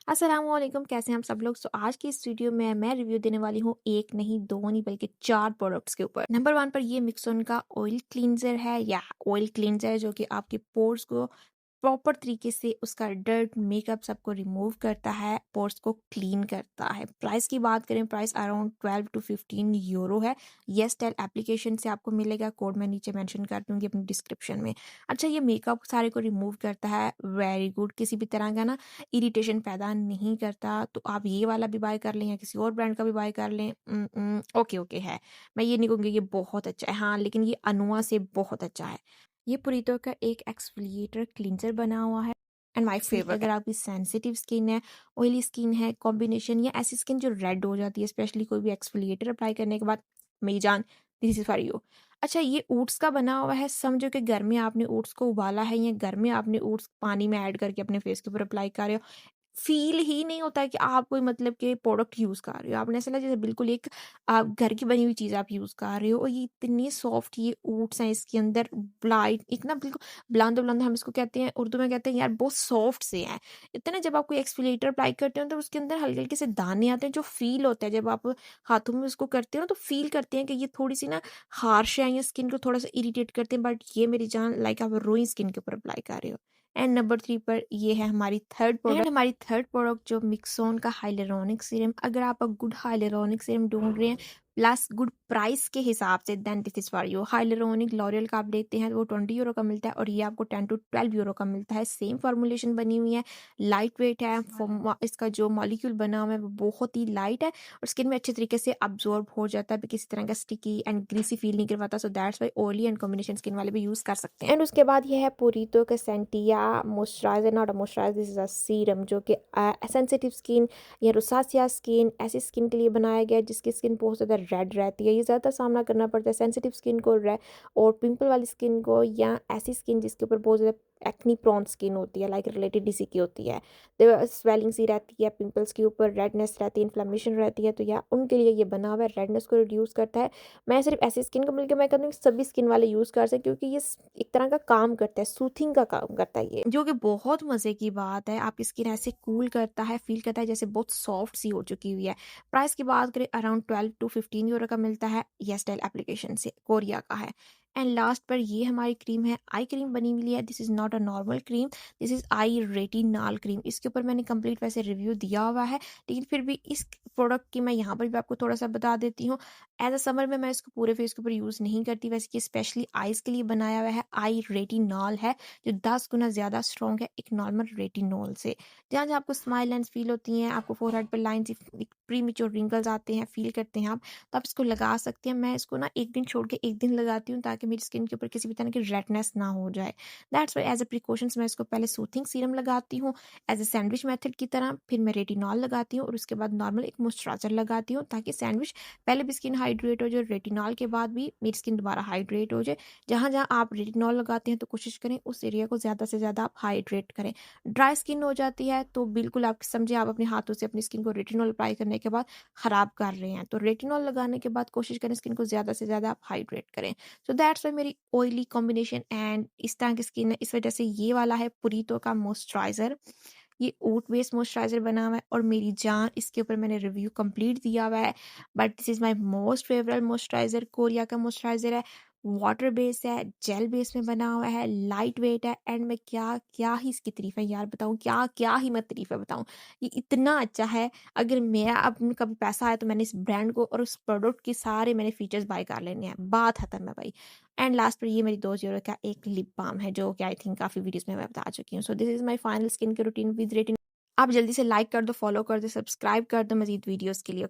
अस्सलामुअलैकुम, कैसे हैं हम सब लोग। आज की इस वीडियो में मैं रिव्यू देने वाली हूँ एक नहीं दो नहीं बल्कि 4 प्रोडक्ट्स के ऊपर। नंबर 1 पर ये मिक्सोन का ऑयल क्लींजर है या ऑयल क्लींजर है जो कि आपके पोर्स को प्रॉपर तरीके से उसका डर्ट मेकअप सबको रिमूव करता है, पोर्स को क्लीन करता है। प्राइस की बात करें, प्राइस अराउंड 12 टू 15 यूरो है। येस टेल एप्लीकेशन से आपको मिलेगा, कोड मैं नीचे मेंशन कर दूंगी अपनी डिस्क्रिप्शन में। अच्छा, ये मेकअप सारे को रिमूव करता है, वेरी गुड। किसी भी तरह का ना इरिटेशन पैदा नहीं करता, तो आप ये वाला भी बाय कर लें या किसी और ब्रांड का भी बाय कर लें। ओके ओके है, मैं ये नहीं कहूँगी ये बहुत अच्छा है, हाँ, लेकिन ये अनुआ से बहुत अच्छा है। ये पुरीतो का एक एक्सफोलिएटर क्लींजर बना हुआ है एंड माय फेवरेट। अगर आपकी सेंसिटिव स्किन है, ऑयली स्किन है, कॉम्बिनेशन या ऐसी स्किन जो रेड हो जाती है स्पेशली कोई भी एक्सफोलिएटर अप्लाई करने के बाद, मेरी जान, दिस इज फॉर यू। अच्छा, ये ओट्स का बना हुआ है। समझो कि घर में आपने ओट्स को उबाला है या घर में आपने ओट्स पानी में ऐड करके अपने फेस के ऊपर अप्लाई कर रहे हो। फ़ील ही नहीं होता है कि आप कोई मतलब के प्रोडक्ट यूज़ कर रहे हो। आपने ऐसा लगा जैसे बिल्कुल एक घर की बनी हुई चीज़ आप यूज़ कर रहे हो, और ये इतनी सॉफ्ट ये ओट्स हैं इसके अंदर, ब्लाइट एक ना बिल्कुल ब्लांदो-ब्लांदो हम इसको कहते हैं, उर्दू में कहते हैं यार बहुत सॉफ्ट से हैं। इतने जब आप कोई एक्सफोलिएटर अप्लाई करते हो तो उसके अंदर हल्के-हल्के से दाने आते हैं, जो फ़ील होता है जब आप हाथों में उसको करते हो ना, तो फ़ील करते हैं कि ये थोड़ी-सी ना हार्श है या स्किन को थोड़ा-सा इरिटेट करते हैं, बट ये मेरी जान लाइक आप रोई स्किन के ऊपर अप्लाई कर रहे हो। एंड नंबर 3 पर ये है हमारी थर्ड प्रोडक्ट जो मिक्सोन का हाइलुरोनिक सीरम। अगर आप गुड हाइलुरोनिक सीरम ढूंढ रहे हैं प्लस गुड प्राइस के हिसाब से, then this is for you. Hyaluronic L'Oreal का आप देखते हैं तो वो 20 यूरो का मिलता है और ये आपको 10 टू 12 यूरो का मिलता है। सेम फॉर्मुलेशन बनी हुई है, लाइट वेट है। इसका जो मॉलिक्यूल बना हुआ है वो बहुत ही लाइट है और स्किन में अच्छे तरीके से अब्जॉर्ब हो जाता है, भी किसी तरह का स्टिकी एंड ग्रीसी फील नहीं करवाता। So that's why oily and combination skin वाले भी यूज़ कर सकते हैं। एंड उसके बाद ये है पुरीतो का सेंटिया moisturiser, not a moisturiser, this is a serum, जो कि सेंसिटिव स्किन या रोसासिया स्किन, ऐसी स्किन के लिए बनाया गया है जिसकी स्किन बहुत ज़्यादा रेड रहती है। ये ज़्यादातर सामना करना पड़ता है सेंसिटिव स्किन को, और पिंपल वाली स्किन को, या ऐसी स्किन जिसके ऊपर बहुत ज़्यादा एक्नी प्रोन स्किन होती है, लाइक रिलेटेड इसी की होती है, स्वेलिंग सी रहती है, पिंपल्स के ऊपर रेडनेस रहती है, इन्फ्लेमेशन रहती है, तो या उनके लिए ये बना हुआ है, रेडनेस को रिड्यूस करता है। मैं सिर्फ ऐसी स्किन को मिलकर मैं कहती हूँ कि सभी स्किन वाले यूज़ कर सकते, क्योंकि ये एक तरह का काम करता है, सूथिंग का काम करता है ये, जो कि बहुत मज़े की बात है। आपकी स्किन ऐसे कूल करता है, फील करता है जैसे बहुत सॉफ्ट सी हो चुकी हुई है। प्राइस की बात करें, अराउंड 12 टू 15 यूरो का मिलता है। ये स्टाइल एप्लीकेशन से, कोरिया का है। एंड लास्ट पर ये हमारी क्रीम है, आई क्रीम बनी हुई है। This is not a normal cream, this is I retinol cream. इसके ऊपर मैंने कंप्लीट वैसे रिव्यू दिया हुआ है, लेकिन फिर भी इस प्रोडक्ट की मैं यहाँ पर भी आपको थोड़ा सा बता देती हूँ। एज अ समर में मैं इसको पूरे फेस के ऊपर यूज़ नहीं करती, वैसे ये स्पेशली आईज के लिए बनाया हुआ है। आई रेटिनॉल है जो 10 गुना ज़्यादा स्ट्रॉन्ग है एक नॉर्मल रेटिनॉल से। जहाँ जहाँ आपको स्माइल लाइन्स फील होती हैं, आपको फोरहेड पर लाइन्स, प्री मेच्योर रिंकल्स आते हैं, फील करते हैं आप, तो आप इसको लगा सकते हैं। मैं इसको ना एक दिन छोड़ के एक दिन लगाती हूँ ताकि मेरी स्किन के ऊपर किसी भी तरह की रेडनेस ना हो जाए। That's why as a precautions मैं इसको पहले सूथिंग सीरम लगाती हूँ एज अ सैंडविच मेथड की तरह, फिर मैं रेटिनॉल लगाती हूँ और उसके बाद नॉर्मल एक मॉइस्चराइजर लगाती हूँ, ताकि सैंडविच पहले भी स्किन हाइड्रेट हो जाए, रेटिनॉल के बाद भी मेरी स्किन दोबारा हाइड्रेट हो जाए। जहाँ जहाँ आप रेटिनॉल लगाते हैं तो कोशिश करें उस एरिया को ज़्यादा से ज़्यादा आप हाइड्रेट करें। ड्राई स्किन हो जाती है तो बिल्कुल आप समझे, आप अपने हाथों से अपनी स्किन को रेटिनॉल अप्लाई करने के बाद ख़राब कर रहे हैं, तो रेटिनॉल लगाने के बाद कोशिश करें स्किन को ज़्यादा से ज़्यादा आप हाइड्रेट करें। सो दैट्स वाई मेरी ऑयली कॉम्बिनेशन एंड इस तरह की स्किन है, इस वजह से ये वाला है पुरीतो का मॉइस्चराइज़र। ये ओट बेस्ड मॉइस्चराइज़र बना हुआ है और मेरी जान इसके ऊपर मैंने रिव्यू कंप्लीट दिया हुआ है, but this is my most favourite moisturiser. Korea का मॉइस्चराइज़र है, वाटर बेस है, जेल बेस में बना हुआ है, लाइट वेट है, एंड मैं क्या क्या ही इसकी तारीफ़ें यार बताऊँ, क्या क्या ही मैं तारीफ़ें बताऊँ। ये इतना अच्छा है, अगर मेरा अब कभी पैसा आया तो मैंने इस ब्रांड को और उस प्रोडक्ट के सारे मैंने फीचर्स बाय कर लेने हैं, बात खत्म है भाई। एंड लास्ट पर ये मेरी 2 यूरो का एक लिप बाम है, जो कि आई थिंक काफ़ी वीडियोज़ में मैं बता चुकी हूँ। So this is my final skin care routine with retin. आप जल्दी से लाइक कर दो, फॉलो कर दो, सब्सक्राइब कर दो मज़ीद वीडियोज़ के लिए।